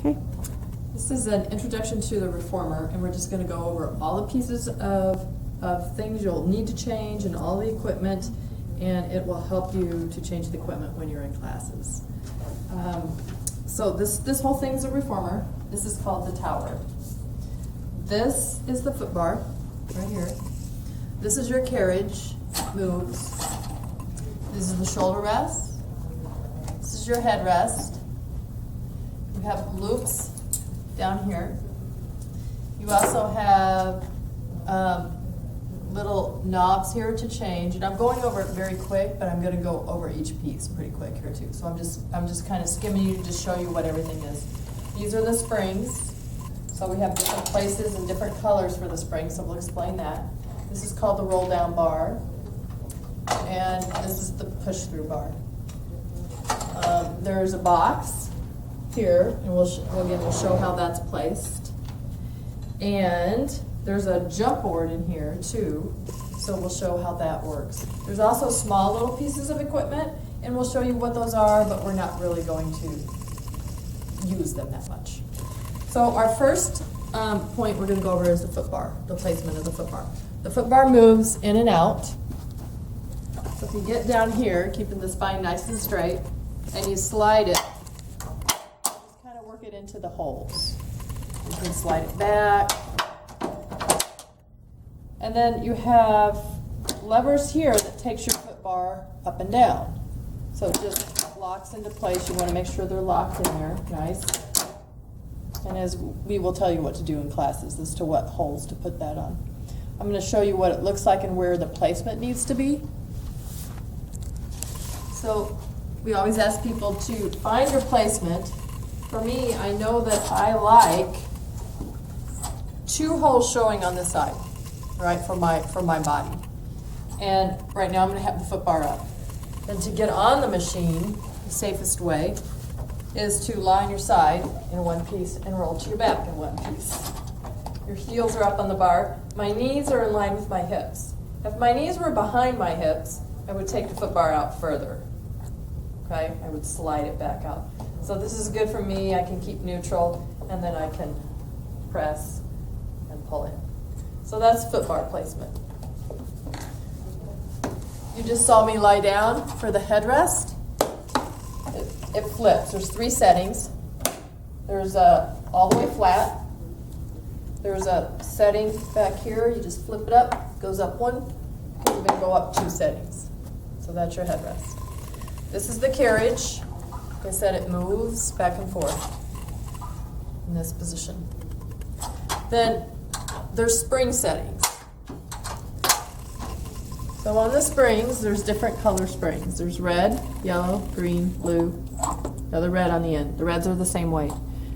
Okay. This is an introduction to the reformer, and we're just going to go over all the pieces of things you'll need to change and all the equipment, and it will help you to change the equipment when you're in classes. So this whole thing is a reformer. This is called the tower. This is the foot bar, right here. This is your carriage, moves. This is the shoulder rest. This is your headrest. You have loops down here. You also have little knobs here to change, and I'm going over it very quick, but I'm going to go over each piece pretty quick here too. So I'm just kind of skimming you to show you what everything is. These are the springs. So we have different places and different colors for the springs, so we'll explain that. This is called the roll down bar, and this is the push through bar. There's a box here, and we'll show how that's placed. And there's a jump board in here too, so we'll show how that works. There's also small little pieces of equipment, and we'll show you what those are, but we're not really going to use them that much. So our first point we're going to go over is the foot bar, the placement of the foot bar. The foot bar moves in and out. So if you get down here, keeping the spine nice and straight, and you slide it, just kind of work it into the holes. You can slide it back. And then you have levers here that takes your foot bar up and down. So it just locks into place. You want to make sure they're locked in there, nice. And as we will tell you what to do in classes as to what holes to put that on. I'm going to show you what it looks like and where the placement needs to be. So we always ask people to find your placement. For me, I know that I like 2 holes showing on this side, right, for my body. And right now I'm going to have the foot bar up. Then to get on the machine, the safest way is to lie on your side in one piece and roll to your back in one piece. Your heels are up on the bar. My knees are in line with my hips. If my knees were behind my hips, I would take the foot bar out further. Okay? I would slide it back out. So this is good for me. I can keep neutral, and then I can press and pull in. So that's foot bar placement. You just saw me lie down for the headrest. It flips. There's 3 settings. There's all the way flat. There's a setting back here. You just flip it up. Goes up 1. You can go up 2 settings. So that's your headrest. This is the carriage. Like I said, it moves back and forth in this position. Then there's spring settings. So on the springs, there's different color springs. There's red, yellow, green, blue, another red on the end. The reds are the same weight.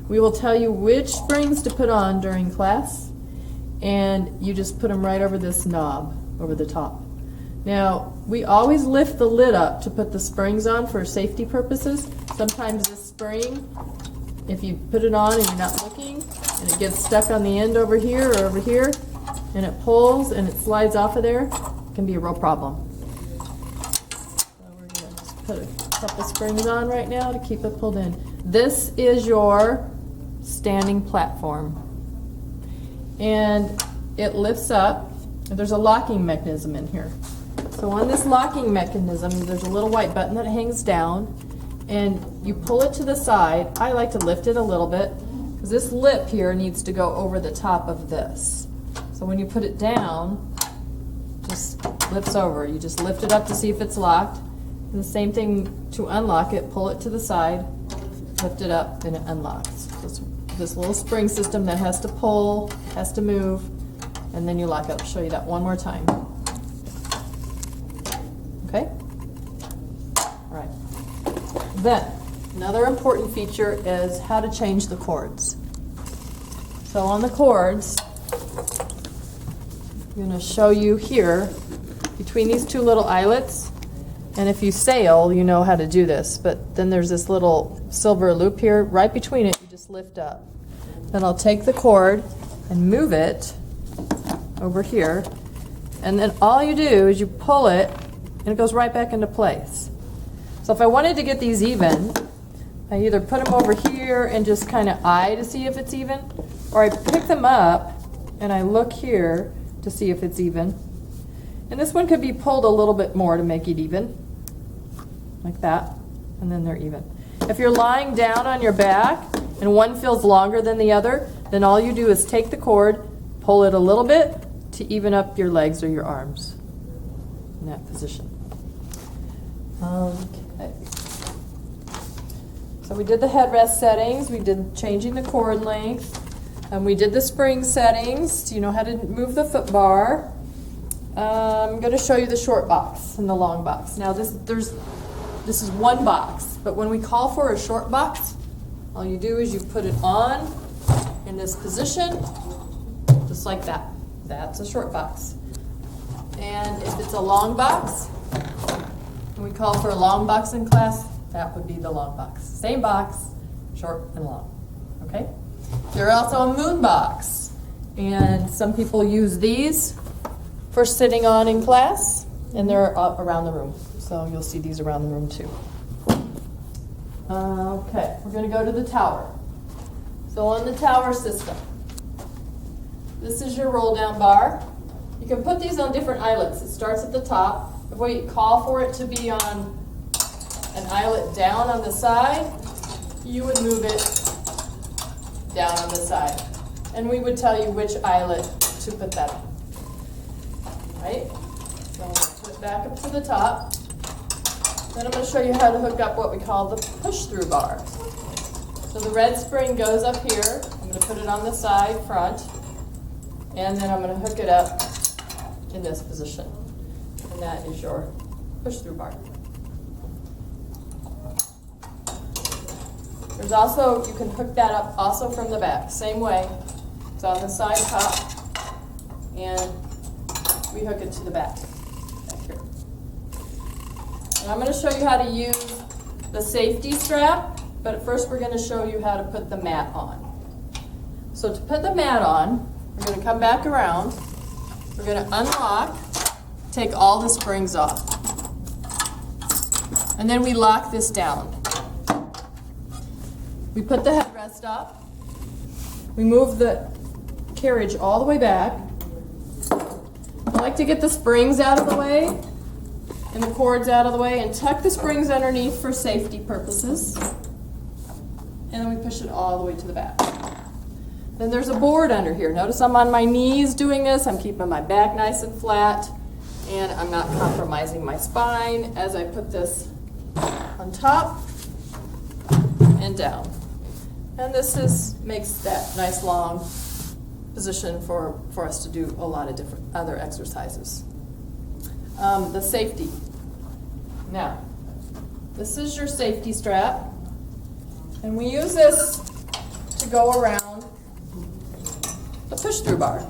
We will tell you which springs to put on during class, and you just put them right over this knob, over the top. Now, we always lift the lid up to put the springs on for safety purposes. Sometimes this spring, if you put it on and you're not looking, and it gets stuck on the end over here or over here, and it pulls and it slides off of there, it can be a real problem. So we're going to just put a couple springs on right now to keep it pulled in. This is your standing platform. And it lifts up. There's a locking mechanism in here. So on this locking mechanism, there's a little white button that hangs down, and you pull it to the side. I like to lift it a little bit, because this lip here needs to go over the top of this. So when you put it down, it just lifts over. You just lift it up to see if it's locked. And the same thing to unlock it, pull it to the side, lift it up, and it unlocks. This little spring system that has to pull, has to move, and then you lock up. I'll show you that one more time. Okay? All right. Then, another important feature is how to change the cords. So on the cords, I'm going to show you here, between these 2 little eyelets, and if you sail, you know how to do this, but then there's this little silver loop here. Right between it, you just lift up. Then I'll take the cord and move it over here, and then all you do is you pull it, and it goes right back into place. So if I wanted to get these even, I either put them over here and just kind of eye to see if it's even, or I pick them up and I look here to see if it's even. And this one could be pulled a little bit more to make it even, like that, and then they're even. If you're lying down on your back and one feels longer than the other, then all you do is take the cord, pull it a little bit to even up your legs or your arms in that position. Okay. So we did the headrest settings, we did changing the cord length, and we did the spring settings. Do you know how to move the foot bar? I'm going to show you the short box and the long box. Now this is one box, but when we call for a short box, all you do is you put it on in this position, just like that. That's a short box. And if it's a long box, when we call for a long box in class, that would be the long box. Same box, short and long, okay? There's also a moon box, and some people use these for sitting on in class, and they're around the room. So you'll see these around the room too. Okay, we're going to go to the tower. So on the tower system, this is your roll down bar. You can put these on different eyelets. It starts at the top. If we call for it to be on an eyelet down on the side, you would move it down on the side. And we would tell you which eyelet to put that on. Right? So I'm going to put it back up to the top. Then I'm going to show you how to hook up what we call the push-through bar. So the red spring goes up here. I'm going to put it on the side front. And then I'm going to hook it up in this position. And that is your push-through bar. There's also, you can hook that up also from the back. Same way. It's on the side top. And we hook it to the back here. And I'm going to show you how to use the safety strap, but first we're going to show you how to put the mat on. So to put the mat on, we're going to come back around. We're going to unlock, take all the springs off. And then we lock this down. We put the headrest up. We move the carriage all the way back. I like to get the springs out of the way and the cords out of the way and tuck the springs underneath for safety purposes. And then we push it all the way to the back. Then there's a board under here. Notice I'm on my knees doing this. I'm keeping my back nice and flat, and I'm not compromising my spine as I put this on top and down. And this makes that nice long position for us to do a lot of different other exercises. The safety. Now, this is your safety strap, and we use this to go around the push-through bar.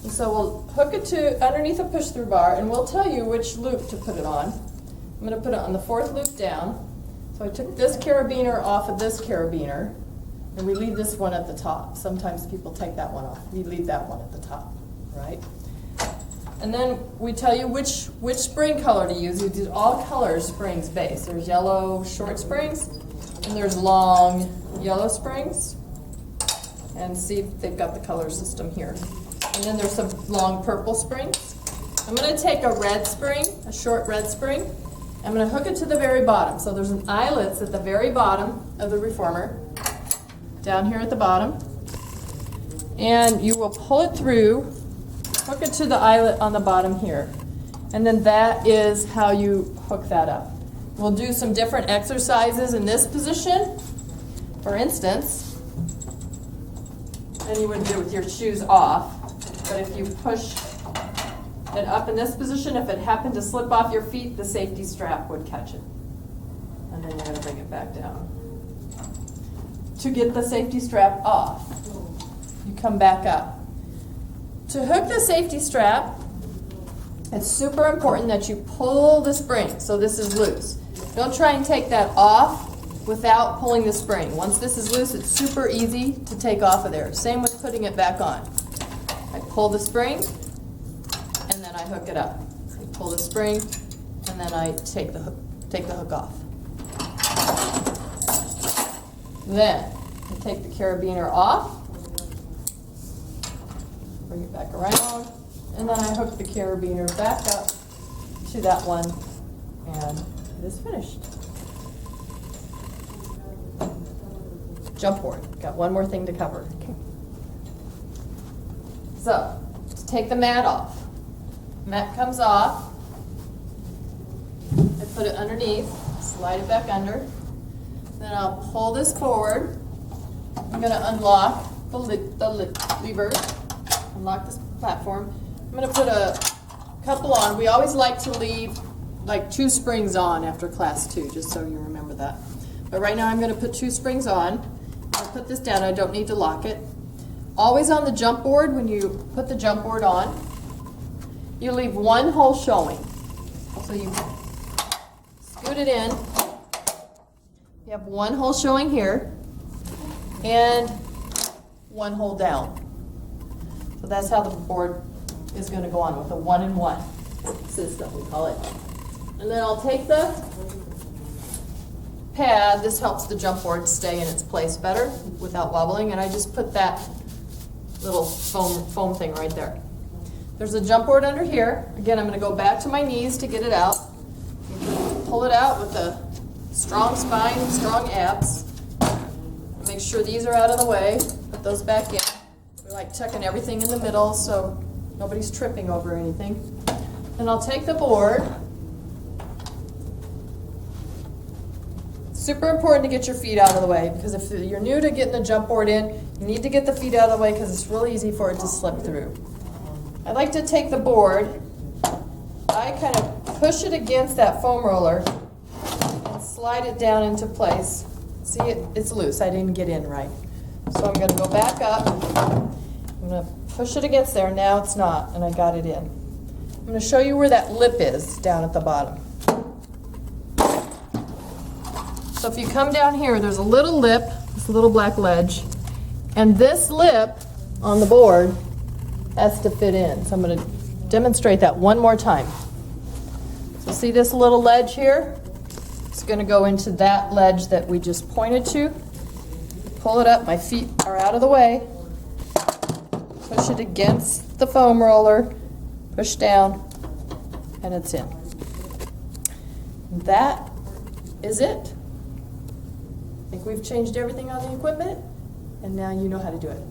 And so we'll hook it to underneath a push-through bar, and we'll tell you which loop to put it on. I'm going to put it on the fourth loop down. So I took this carabiner off of this carabiner, and we leave this one at the top. Sometimes people take that one off. We leave that one at the top, right? And then we tell you which spring color to use. We do all color springs base. There's yellow short springs, and there's long yellow springs. And see if they've got the color system here. And then there's some long purple springs. I'm going to take a red spring, a short red spring. I'm going to hook it to the very bottom. So there's an eyelet at the very bottom of the reformer, down here at the bottom. And you will pull it through, hook it to the eyelet on the bottom here. And then that is how you hook that up. We'll do some different exercises in this position. For instance, and you wouldn't do it with your shoes off, but if you push it up in this position, if it happened to slip off your feet, the safety strap would catch it. And then you're going to bring it back down. To get the safety strap off, you come back up. To hook the safety strap, it's super important that you pull the spring, so this is loose. Don't try and take that off without pulling the spring. Once this is loose, it's super easy to take off of there. Same with putting it back on. I pull the spring, and then I hook it up. I pull the spring, and then I take the hook off. Then I take the carabiner off, bring it back around, and then I hook the carabiner back up to that one, and it is finished. Jump board. Got one more thing to cover. So, let's take the mat off. Mat comes off. I put it underneath, slide it back under. Then I'll pull this forward. I'm going to unlock the lever, unlock this platform. I'm going to put a couple on. We always like to leave like 2 springs on after class 2, just so you remember that. But right now I'm going to put 2 springs on. I'll put this down. I don't need to lock it. Always on the jump board, when you put the jump board on, you leave one hole showing. So you scoot it in. You have one hole showing here and one hole down. So that's how the board is going to go on, with a 1-in-1 system, we call it. And then I'll take the pad. This helps the jump board stay in its place better without wobbling, and I just put that little foam thing right there. There's a jump board under here. Again, I'm going to go back to my knees to get it out. Pull it out with a strong spine, strong abs. Make sure these are out of the way. Put those back in. We like tucking everything in the middle so nobody's tripping over anything. Then I'll take the board. Super important to get your feet out of the way, because if you're new to getting the jump board in, you need to get the feet out of the way because it's really easy for it to slip through. I like to take the board, I kind of push it against that foam roller and slide it down into place. See, it's loose. I didn't get in right. So I'm going to go back up. I'm going to push it against there. Now it's not, and I got it in. I'm going to show you where that lip is down at the bottom. So if you come down here, there's a little lip, this little black ledge, and this lip on the board has to fit in. So I'm going to demonstrate that one more time. So see this little ledge here? It's going to go into that ledge that we just pointed to. Pull it up, my feet are out of the way. Push it against the foam roller, push down, and it's in. That is it. I think we've changed everything on the equipment, and now you know how to do it.